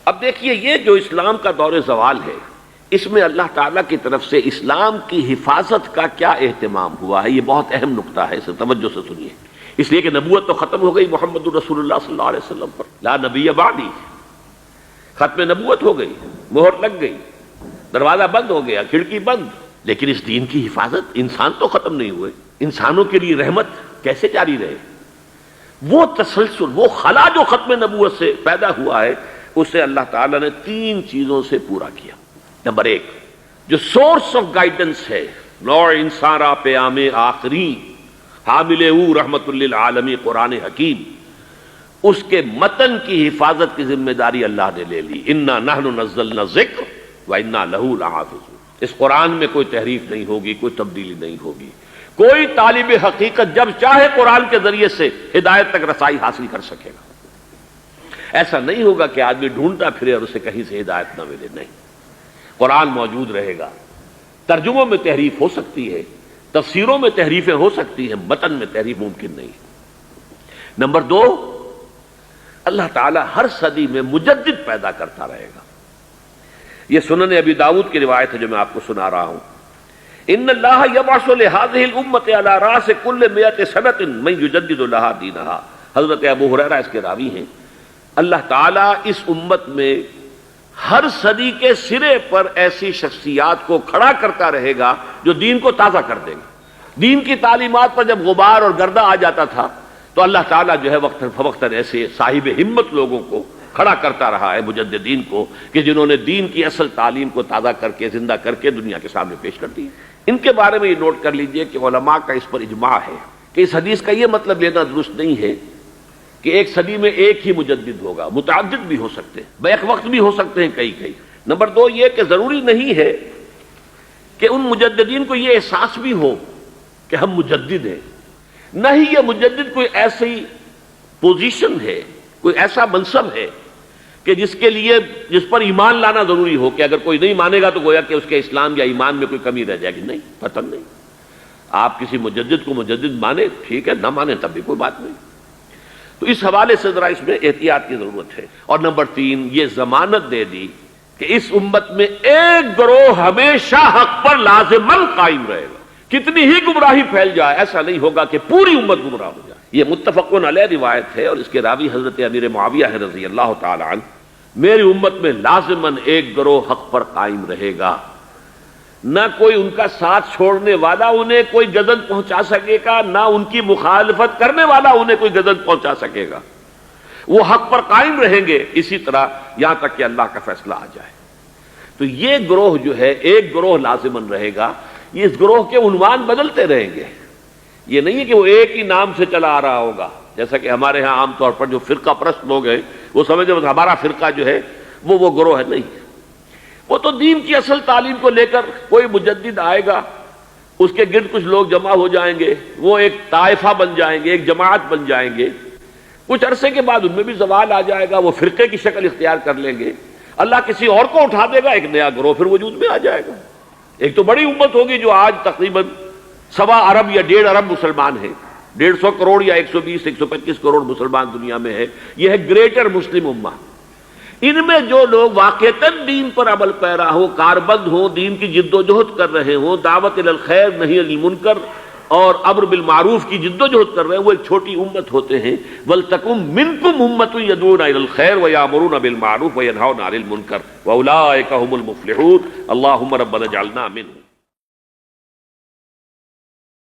اب دیکھیے یہ جو اسلام کا دور زوال ہے، اس میں اللہ تعالیٰ کی طرف سے اسلام کی حفاظت کا کیا اہتمام ہوا ہے، یہ بہت اہم نقطہ ہے، اسے توجہ سے سنیے۔ اس لیے کہ نبوت تو ختم ہو گئی محمد الرسول اللہ صلی اللہ علیہ وسلم پر، لا نبی بعدی، ختم نبوت ہو گئی، مہر لگ گئی، دروازہ بند ہو گیا، کھڑکی بند۔ لیکن اس دین کی حفاظت، انسان تو ختم نہیں ہوئے، انسانوں کے لیے رحمت کیسے جاری رہے؟ وہ تسلسل، وہ خلا جو ختم نبوت سے پیدا ہوا ہے، اسے اللہ تعالیٰ نے 3 چیزوں سے پورا کیا۔ نمبر 1، جو سورس آف گائیڈنس ہے، نوع انسان را پیام آخری حامل او رحمت للعالمین قرآن حکیم، اس کے متن کی حفاظت کی ذمہ داری اللہ نے لے لی۔ انا نحن نزلنا الذکر وانا لہ لحافظون۔ اس قرآن میں کوئی تحریف نہیں ہوگی، کوئی تبدیلی نہیں ہوگی۔ کوئی طالب حقیقت جب چاہے قرآن کے ذریعے سے ہدایت تک رسائی حاصل کر سکے گا۔ ایسا نہیں ہوگا کہ آدمی ڈھونڈتا پھرے اور اسے کہیں سے ہدایت نہ ملے، نہیں، قرآن موجود رہے گا۔ ترجموں میں تحریف ہو سکتی ہے، تفسیروں میں تحریفیں ہو سکتی ہیں، متن میں تحریف ممکن نہیں۔ نمبر 2، اللہ تعالیٰ ہر صدی میں مجدد پیدا کرتا رہے گا۔ یہ سنن ابی داؤد کی روایت ہے جو میں آپ کو سنا رہا ہوں۔ ان اللہ یبعث لہذه الامۃ علی راس کل 100 سنۃ من یجدد لها دینہا۔ حضرت ابو ہریرہ اس کے راوی ہیں۔ اللہ تعالیٰ اس امت میں ہر صدی کے سرے پر ایسی شخصیات کو کھڑا کرتا رہے گا جو دین کو تازہ کر دیں گے۔ دین کی تعلیمات پر جب غبار اور گردہ آ جاتا تھا تو اللہ تعالیٰ جو ہے وقتاً فوقتاً ایسے صاحب ہمت لوگوں کو کھڑا کرتا رہا ہے، مجددین کو، کہ جنہوں نے دین کی اصل تعلیم کو تازہ کر کے، زندہ کر کے دنیا کے سامنے پیش کر دی۔ ان کے بارے میں یہ نوٹ کر لیجئے کہ علماء کا اس پر اجماع ہے کہ اس حدیث کا یہ مطلب لینا درست نہیں ہے کہ ایک صدی میں ایک ہی مجدد ہوگا، متعدد بھی ہو سکتے ہیں، بیک وقت بھی ہو سکتے ہیں کئی۔ نمبر 2 یہ کہ ضروری نہیں ہے کہ ان مجددین کو یہ احساس بھی ہو کہ ہم مجدد ہیں، نہ ہی یہ مجدد کوئی ایسی پوزیشن ہے، کوئی ایسا منصب ہے کہ جس پر ایمان لانا ضروری ہو، کہ اگر کوئی نہیں مانے گا تو گویا کہ اس کے اسلام یا ایمان میں کوئی کمی رہ جائے گی۔ نہیں، پتہ نہیں، آپ کسی مجدد کو مجدد مانے ٹھیک ہے، نہ مانے تب بھی کوئی بات نہیں۔ تو اس حوالے سے ذرا اس میں احتیاط کی ضرورت ہے۔ اور نمبر 3، یہ ضمانت دے دی کہ اس امت میں ایک گروہ ہمیشہ حق پر لازماً قائم رہے گا، کتنی ہی گمراہی پھیل جائے، ایسا نہیں ہوگا کہ پوری امت گمراہ ہو جائے۔ یہ متفقون علیہ روایت ہے اور اس کے راوی حضرت امیر معاویہ ہے رضی اللہ تعالی عنہ۔ میری امت میں لازماً ایک گروہ حق پر قائم رہے گا، نہ کوئی ان کا ساتھ چھوڑنے والا انہیں کوئی گزن پہنچا سکے گا، نہ ان کی مخالفت کرنے والا انہیں کوئی گزن پہنچا سکے گا۔ وہ حق پر قائم رہیں گے اسی طرح یہاں تک کہ اللہ کا فیصلہ آ جائے۔ تو یہ گروہ جو ہے، ایک گروہ لازماً رہے گا۔ یہ اس گروہ کے عنوان بدلتے رہیں گے، یہ نہیں ہے کہ وہ ایک ہی نام سے چلا آ رہا ہوگا، جیسا کہ ہمارے ہاں عام طور پر جو فرقہ پرست لوگ ہیں وہ سمجھتے ہیں ہمارا فرقہ جو ہے وہ گروہ ہے۔ نہیں، وہ تو دین کی اصل تعلیم کو لے کر کوئی مجدد آئے گا، اس کے گرد کچھ لوگ جمع ہو جائیں گے، وہ ایک طائفہ بن جائیں گے، ایک جماعت بن جائیں گے، کچھ عرصے کے بعد ان میں بھی زوال آ جائے گا، وہ فرقے کی شکل اختیار کر لیں گے، اللہ کسی اور کو اٹھا دے گا، ایک نیا گروہ پھر وجود میں آ جائے گا۔ ایک تو بڑی امت ہوگی جو آج تقریباً 1.25 ارب یا 1.5 ارب مسلمان ہیں، 150 کروڑ یا 120-125 کروڑ مسلمان دنیا میں ہے، یہ ہے گریٹر مسلم امہ۔ ان میں جو لوگ واقعتاً دین پر عمل پیرا ہو، کاربند ہوں، دین کی جد و جہد کر رہے ہوں، دعوت الی الخیر نہی عن المنکر اور امر بالمعروف کی جد و جہد کر رہے ہیں، وہ ایک چھوٹی امت ہوتے ہیں۔ وَلْتَكُن مِّنكُمْ أُمَّةٌ يَدْعُونَ إِلَى الْخَيْرِ وَيَأْمُرُونَ بِالْمَعْرُوفِ وَيَنْهَوْنَ عَنِ الْمُنكَرِ وَأُولَٰئِكَ هُمُ الْمُفْلِحُونَ اللهم ربنا اجعلنا منهم۔